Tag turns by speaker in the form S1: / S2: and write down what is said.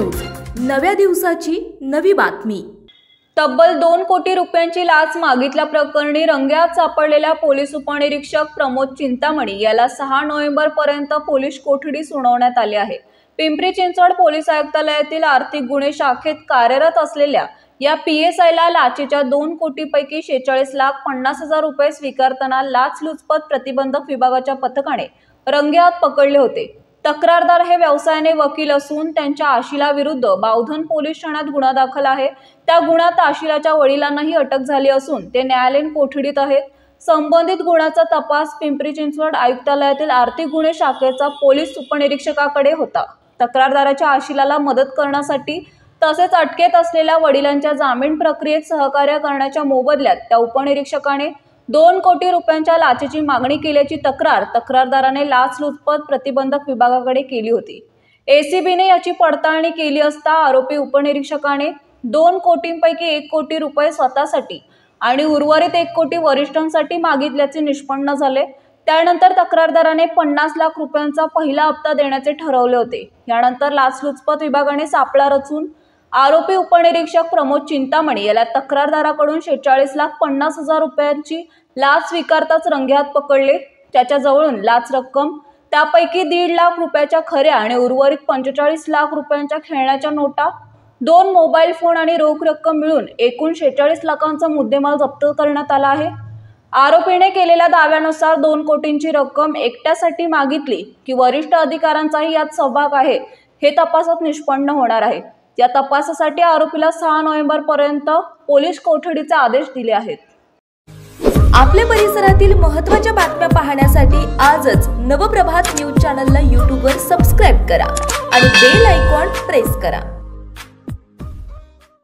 S1: News, नव्या दिवसाची नवी बातमी।
S2: तब्बल 2 कोटी रुपयांची लाच मागितल्या प्रकरणी रंगेहात सापडलेल्या पोलीस उपनिरीक्षक प्रमोद चिंतामणी याला 6 नोव्हेंबर पर्यंत पोलीस कोठडी सुनावण्यात आली आहे। पिंपरी चिंचवड पोलीस आयुक्तालयातील आर्थिक गुन्हे शाखेत कार्यरत असलेल्या या PSIला लाचेच्या 2 कोटींपैकी 46,50,000 रुपये स्वीकारताना लाचलुचपत प्रतिबंधक विभागाच्या पथकाने रंगेहात पकडले होते। तक्रारदार हे व्यवसायाने वकील असून त्यांच्या आशिलाविरुद्ध बावधन पोलीस ठाण्यात गुन्हा दाखल आहे। त्या गुन्ह्यात आशिलाच्या वडिलांनाही अटक झाली असून ते न्यायालयीन कोठडीत आहेत। संबंधित गुन्ह्याचा तपास पिंपरी चिंचवड आयुक्तालयातील आर्थिक गुन्हे शाखेचा पोलीस उपनिरीक्षकाकडे होता। तक्रारदाराच्या आशिलाला मदत करण्यासाठी तसेच अटकेत असलेल्या वडिलांच्या जामीन प्रक्रियेत सहकार्य करण्याच्या मोबदल्यात त्या उपनिरीक्षकाने 2 कोटी रुपयांच्या लाचेची मागणी केल्याची तक्रार तक्रारदाराने लाचलुचपत प्रतिबंधक विभागाकडे केली होती। ACBने याची पडताळणी केली असता आरोपी उपनिरीक्षकाने 2 कोटींपैकी 1 कोटी रुपये स्वतःसाठी आणि उर्वरित 1 कोटी वरिष्ठांसाठी मागितल्याचे निष्पन्न झाले। त्यानंतर तक्रारदाराने 50 लाख रुपयांचा पहिला हप्ता देण्याचे ठरवले होते। यानंतर लाचलुचपत विभागाने सापळा रचून आरोपी उपनिरीक्षक प्रमोद चिंतामणी याला तक्रारदाराकडून 46,50,000 रुपयांची लाच स्वीकारताच रंगेहात पकडले। त्याच्या जवळून लाच रक्कम, त्यापैकी 1.5 लाख रुपयाच्या खऱ्या आणि उर्वरित 45 लाख रुपयांच्या खेळण्याच्या नोटा, 2 मोबाईल फोन आणि रोख रक्कम मिळून एकूण 46 लाखांचा मुद्देमाल जप्त करण्यात आला आहे। आरोपीने केलेल्या दाव्यानुसार 2 कोटींची रक्कम एकट्यासाठी मागितली की वरिष्ठ अधिकाऱ्यांचाही यात सहभाग आहे हे तपासात निष्पन्न होणार आहे। या तपासासाठी आरोपीला 6 नोव्हेंबर पर्यंत पोलीस कोठडीचे आदेश दिले आहेत।
S1: आपल्या परिसरातील महत्त्वाच्या बातम्या पाहण्यासाठी आजच नवप्रभात न्यूज चॅनलला YouTube वर सबस्क्राइब करा आणि बेल आयकॉन प्रेस करा।